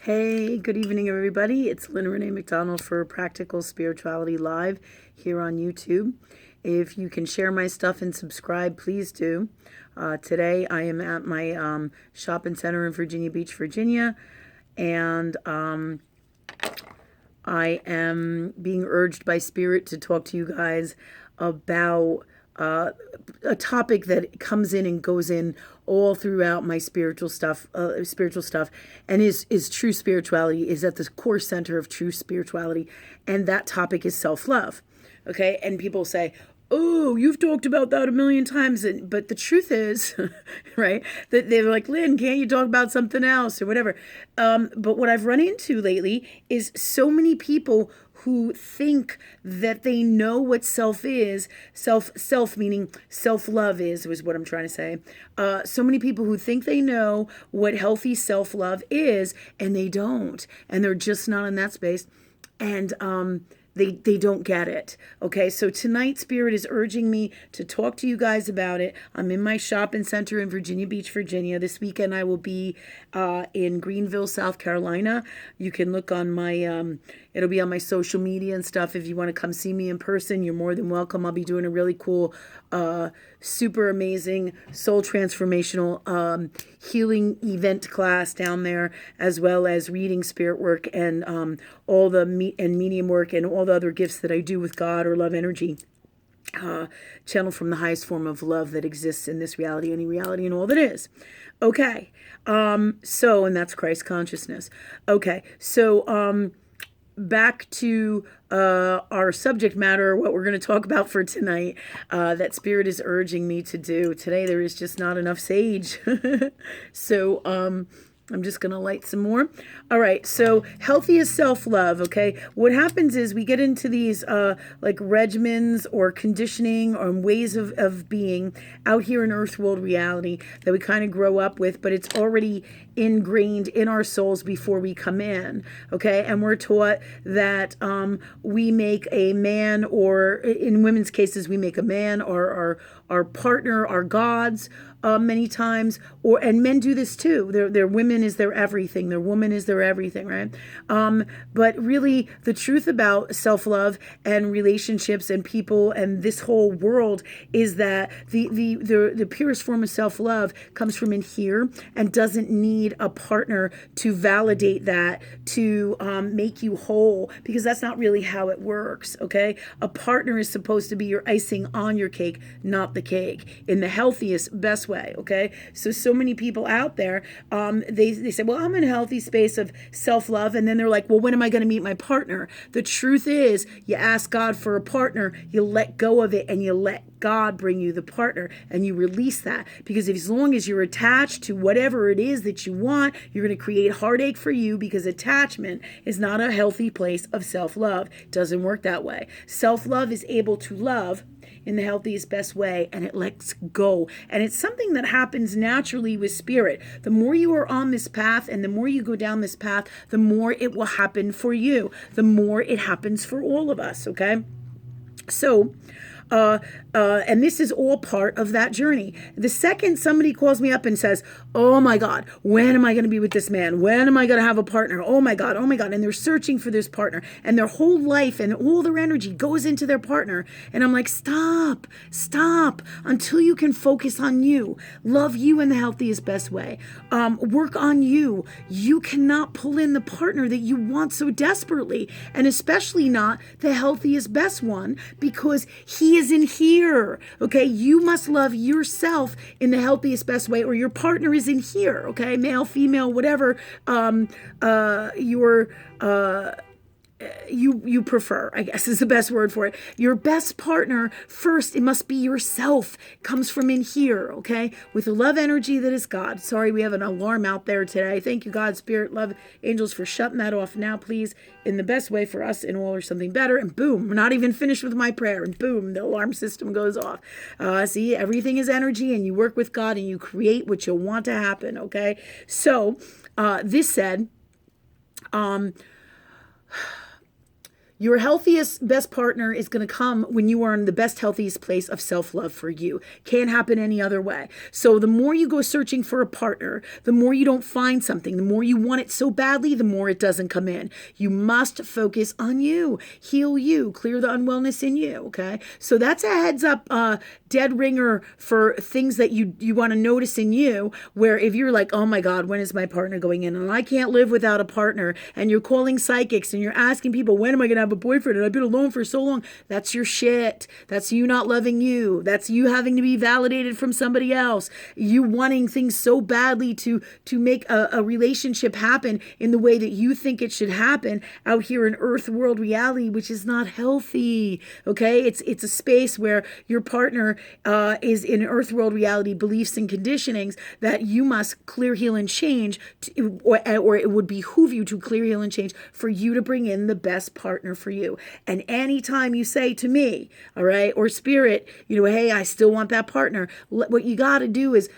Hey, good evening, everybody. It's Lynn Renee McDonald for Practical Spirituality Live here on YouTube. If you can share my stuff and subscribe, please do. Today, I am at my shopping center in Virginia Beach, Virginia, and I am being urged by Spirit to talk to you guys about a topic that comes in and goes in all throughout my spiritual stuff, and is true spirituality, is at the core center of true spirituality, and that topic is self-love. Okay, and people say, oh, you've talked about that a million times. But the truth is, right, that they're like, Lynn, can't you talk about something else or whatever? But what I've run into lately is so many people who think that they know what self is, self meaning self-love is, was what I'm trying to say. So many people who think they know what healthy self-love is, and they don't. And they're just not in that space. And they don't get it. Okay, so tonight Spirit is urging me to talk to you guys about it. I'm in my shopping center in Virginia Beach, Virginia. This weekend I will be in Greenville, South Carolina. You can look on my it'll be on my social media and stuff. If you want to come see me in person, you're more than welcome. I'll be doing a really cool, super amazing, soul transformational healing event class down there, as well as reading, spirit work, and all the medium work and all the other gifts that I do with God or love energy. Channel from the highest form of love that exists in this reality, any reality, and all that is. Okay. And that's Christ consciousness. Okay. So, back to our subject matter, what we're going to talk about for tonight, that Spirit is urging me to do. Today there is just not enough sage. So I'm just going to light some more. All right, so healthiest self-love, okay? What happens is we get into these like regimens or conditioning or ways of being out here in earth world reality that we kind of grow up with, but it's already ingrained in our souls before we come in, okay? And we're taught that we make a man, or in women's cases, we make a man or our partner, our gods, many times, and men do this too. Their women is their everything. Their woman is their everything, right? But really, the truth about self-love and relationships and people and this whole world is that the purest form of self-love comes from in here and doesn't need a partner to validate that, to make you whole, because that's not really how it works, okay? A partner is supposed to be your icing on your cake, not the cake, in the healthiest, best way, okay? So many people out there, they say, well, I'm in a healthy space of self-love, and then they're like, well, when am I going to meet my partner? The truth is, you ask God for a partner, you let go of it, and you let God bring you the partner, and you release that, because as long as you're attached to whatever it is that you want, you're going to create heartache for you, because attachment is not a healthy place of self-love. It doesn't work that way. Self-love is able to love in the healthiest, best way, and it lets go. And it's something that happens naturally with Spirit. The more you are on this path and the more you go down this path, the more it will happen for you. The more it happens for all of us, okay? So, and this is all part of that journey. The second somebody calls me up and says, oh my God, when am I going to be with this man? When am I going to have a partner? Oh my God, oh my God. And they're searching for this partner, and their whole life and all their energy goes into their partner. And I'm like, stop, until you can focus on you. Love you in the healthiest, best way. Work on you. You cannot pull in the partner that you want so desperately, and especially not the healthiest, best one, because he is in here, okay? You must love yourself in the healthiest, best way, or your partner is in here, okay? Male, female, whatever you prefer, I guess is the best word for it. Your best partner, first, it must be yourself. It comes from in here, okay? With the love energy that is God. Sorry, we have an alarm out there today. Thank you, God, Spirit, love, angels, for shutting that off now, please, in the best way for us and all, or something better. And boom, we're not even finished with my prayer. And boom, the alarm system goes off. See, everything is energy, and you work with God and you create what you want to happen, okay? So, this said, Your healthiest, best partner is going to come when you are in the best, healthiest place of self-love for you. Can't happen any other way. So the more you go searching for a partner, the more you don't find something, the more you want it so badly, the more it doesn't come in. You must focus on you, heal you, clear the unwellness in you, okay? So that's a heads up, dead ringer for things that you want to notice in you, where if you're like, oh my God, when is my partner going in? And I can't live without a partner. And you're calling psychics and you're asking people, when am I going to have a boyfriend? And I've been alone for so long. That's your shit. That's you not loving you. That's you having to be validated from somebody else. You wanting things so badly to make a relationship happen in the way that you think it should happen out here in earth world reality, which is not healthy. Okay. It's a space where your partner is in earth world reality beliefs and conditionings that you must clear, heal, and change, or it would behoove you to clear, heal, and change for you to bring in the best partner for you. And anytime you say to me, all right, or spirit, hey, I still want that partner, what you got to do is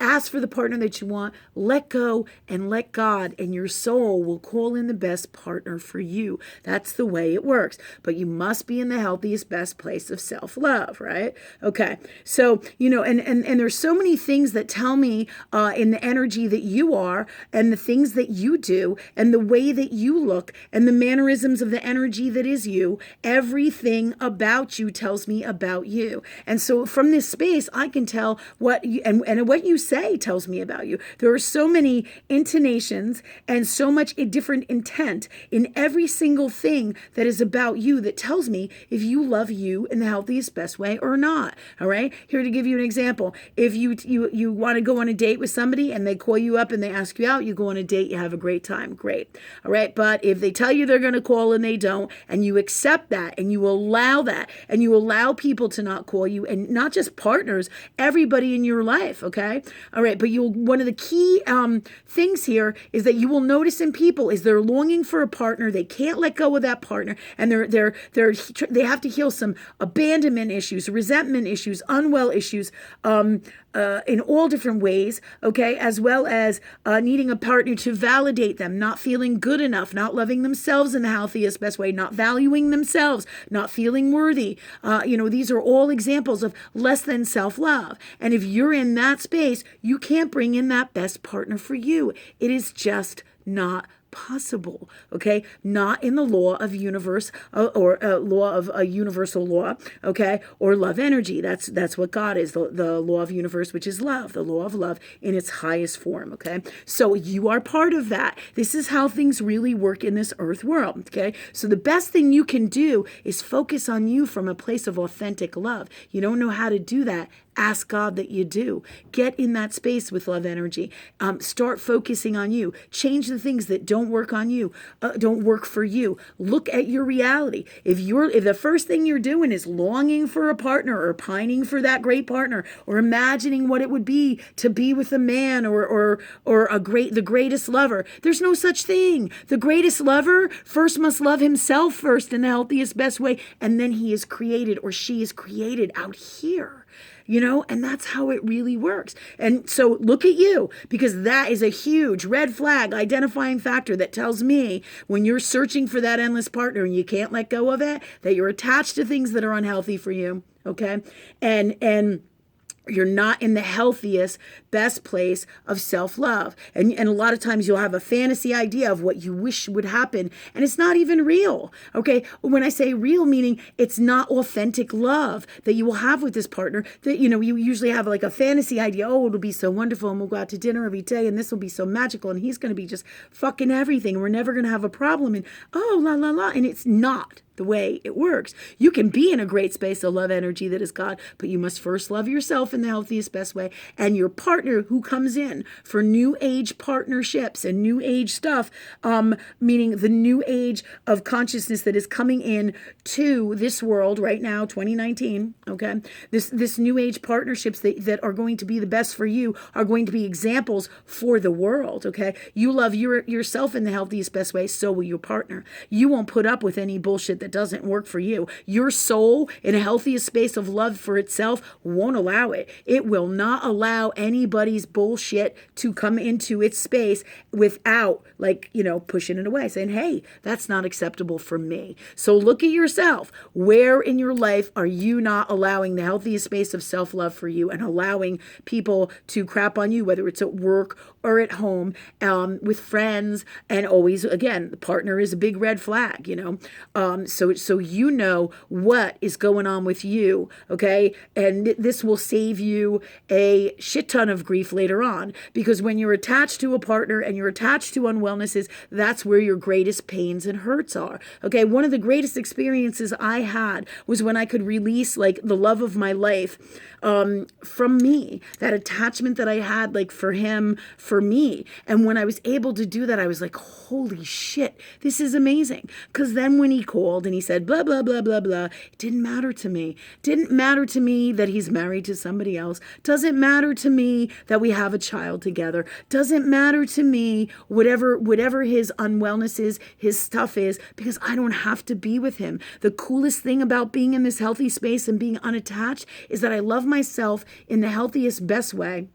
ask for the partner that you want, let go and let God, and your soul will call in the best partner for you. That's the way it works. But you must be in the healthiest, best place of self-love, right? Okay. So, and there's so many things that tell me in the energy that you are and the things that you do and the way that you look and the mannerisms of the energy that is you, everything about you tells me about you. And so from this space, I can tell what you, and what you say tells me about you. There are so many intonations and so much different intent in every single thing that is about you that tells me if you love you in the healthiest, best way or not. All right. Here to give you an example. If you want to go on a date with somebody and they call you up and they ask you out, you go on a date, you have a great time. Great. All right. But if they tell you they're going to call and they don't, and you accept that and you allow that and you allow people to not call you, and not just partners, everybody in your life. Okay. All right, but one of the key things here is that you will notice in people is they're longing for a partner. They can't let go of that partner, and they have to heal some abandonment issues, resentment issues, unwell issues, in all different ways. Okay, as well as needing a partner to validate them, not feeling good enough, not loving themselves in the healthiest, best way, not valuing themselves, not feeling worthy. These are all examples of less than self-love. And if you're in that space, you can't bring in that best partner for you. It is just not possible. Okay, not in the law of universe or law of a universal law. Okay, or love energy. That's what God is. The law of universe, which is love. The law of love in its highest form. Okay, so you are part of that. This is how things really work in this earth world. Okay, so the best thing you can do is focus on you from a place of authentic love. You don't know how to do that? Ask God that you do. Get in that space with love energy. Start focusing on you. Change the things that don't work on you, don't work for you. Look at your reality. If the first thing you're doing is longing for a partner or pining for that great partner or imagining what it would be to be with a man or the greatest lover, there's no such thing. The greatest lover first must love himself first in the healthiest, best way, and then he is created or she is created out here. And that's how it really works. And so look at you, because that is a huge red flag identifying factor that tells me when you're searching for that endless partner and you can't let go of it, that you're attached to things that are unhealthy for you. Okay. And you're not in the healthiest, best place of self-love. And a lot of times you'll have a fantasy idea of what you wish would happen, and it's not even real. Okay. When I say real, meaning it's not authentic love that you will have with this partner, that, you usually have like a fantasy idea. Oh, it'll be so wonderful, and we'll go out to dinner every day, and this will be so magical, and he's going to be just fucking everything, and we're never going to have a problem. And oh, la, la, la. And it's not the way it works. You can be in a great space of love energy that is God, but you must first love yourself in the healthiest, best way. And your partner who comes in for new age partnerships and new age stuff, meaning the new age of consciousness that is coming in to this world right now, 2019. Okay. This new age partnerships that are going to be the best for you are going to be examples for the world. Okay. You love yourself in the healthiest, best way. So will your partner. You won't put up with any bullshit that doesn't work for you. Your soul, in a healthiest space of love for itself, won't allow it. It will not allow anybody's bullshit to come into its space without, like, pushing it away, saying, hey, that's not acceptable for me. So look at yourself. Where in your life are you not allowing the healthiest space of self-love for you and allowing people to crap on you, whether it's at work or at home, with friends, and always, again, the partner is a big red flag, so you know what is going on with you, okay? And this will save you a shit ton of grief later on, because when you're attached to a partner and you're attached to unwellnesses, that's where your greatest pains and hurts are, okay? One of the greatest experiences I had was when I could release, like, the love of my life from me, that attachment that I had, like, for him, for me. And when I was able to do that, I was like, holy shit, this is amazing. Because then when he called and he said, blah, blah, blah, blah, blah, it didn't matter to me. Didn't matter to me that he's married to somebody else. Doesn't matter to me that we have a child together. Doesn't matter to me whatever his unwellness is, his stuff is, because I don't have to be with him. The coolest thing about being in this healthy space and being unattached is that I love myself in the healthiest, best way.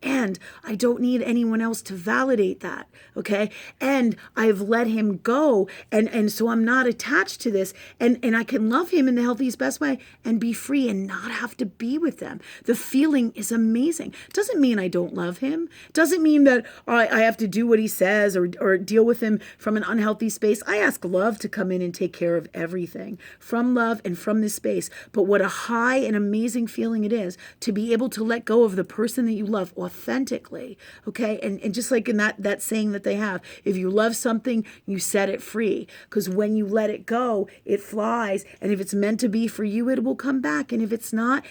And I don't need anyone else to validate that, okay? And I've let him go, and so I'm not attached to this, and I can love him in the healthiest, best way and be free and not have to be with them. The feeling is amazing. Doesn't mean I don't love him. Doesn't mean that I have to do what he says or deal with him from an unhealthy space. I ask love to come in and take care of everything from love and from this space. But what a high and amazing feeling it is to be able to let go of the person that you love authentically, okay? And just like in that saying that they have, if you love something, you set it free. Because when you let it go, it flies. And if it's meant to be for you, it will come back. And if it's not,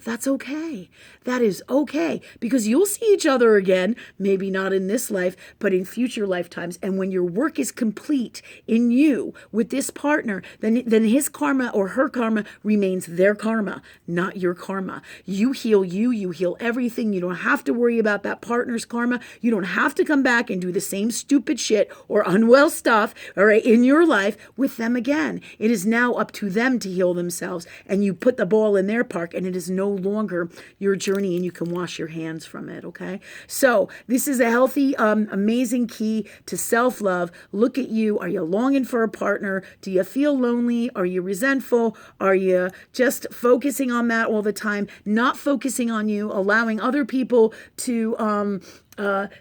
that's okay. That is okay, because you'll see each other again, maybe not in this life, but in future lifetimes. And when your work is complete in you with this partner, then his karma or her karma remains their karma, not your karma. You heal everything. You don't have to worry about that partner's karma. You don't have to come back and do the same stupid shit or unwell stuff, all right, in your life with them again. It is now up to them to heal themselves, and you put the ball in their park, and it is no longer your journey, and you can wash your hands from it, okay? So this is a healthy, amazing key to self-love. Look at you. Are you longing for a partner? Do you feel lonely? Are you resentful? Are you just focusing on that all the time, not focusing on you, allowing other people to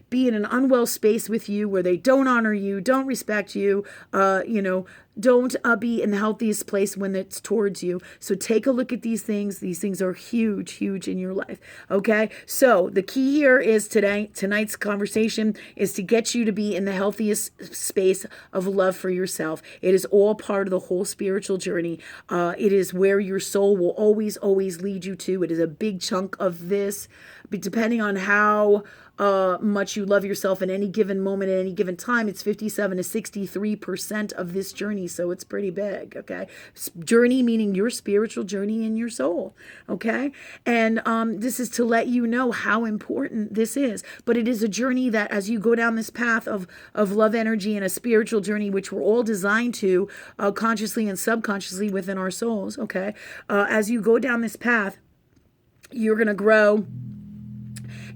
be in an unwell space with you where they don't honor you, don't respect you, don't be in the healthiest place when it's towards you. So take a look at these things. These things are huge in your life. Okay. So the key here is tonight's conversation is to get you to be in the healthiest space of love for yourself. It is all part of the whole spiritual journey. It is where your soul will always lead you to. It is a big chunk of this, but depending on how much you love yourself in any given moment at any given time, it's 57 to 63% of this journey. So it's pretty big. Okay. Journey meaning your spiritual journey in your soul. Okay. And this is to let you know how important this is. But it is a journey that as you go down this path of love energy and a spiritual journey, which we're all designed to consciously and subconsciously within our souls. Okay. As you go down this path, you're going to grow.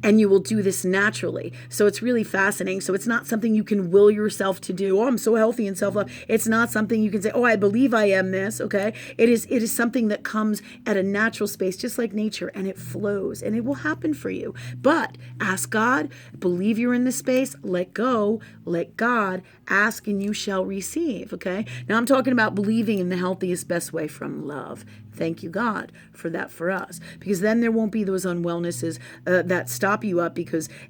And you will do this naturally. So it's really fascinating. So it's not something you can will yourself to do. Oh, I'm so healthy in self-love. It's not something you can say, oh, I believe I am this. Okay. It is something that comes at a natural space, just like nature, and it flows and it will happen for you. But ask God, believe you're in this space, let go, let God, ask and you shall receive. Okay. Now I'm talking about believing in the healthiest, best way from love. Thank you, God, for that for us. Because then there won't be those unwellnesses that stop you up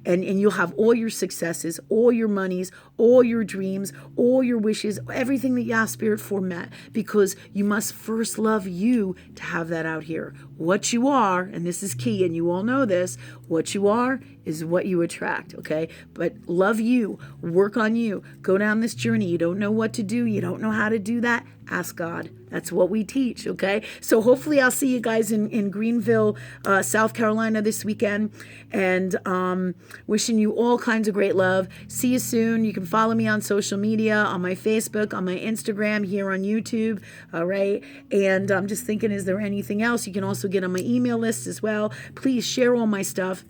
and you'll have all your successes, all your monies, all your dreams, all your wishes, everything that you ask Spirit for met. Because you must first love you to have that out here. What you are, and this is key, and you all know this, what you are is what you attract, okay? But love you, work on you, go down this journey. You don't know what to do, you don't know how to do that, ask God. That's what we teach, okay? So hopefully I'll see you guys in Greenville, South Carolina this weekend. And wishing you all kinds of great love. See you soon. You can follow me on social media, on my Facebook, on my Instagram, here on YouTube, all right? And I'm just thinking, is there anything else? You can also get on my email list as well. Please share all my stuff.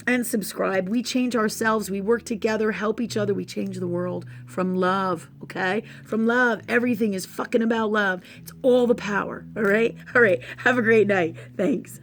And subscribe. We change ourselves. We work together, help each other. We change the world from love, okay? From love. Everything is fucking about love. It's all the power, all right? All right. Have a great night. Thanks.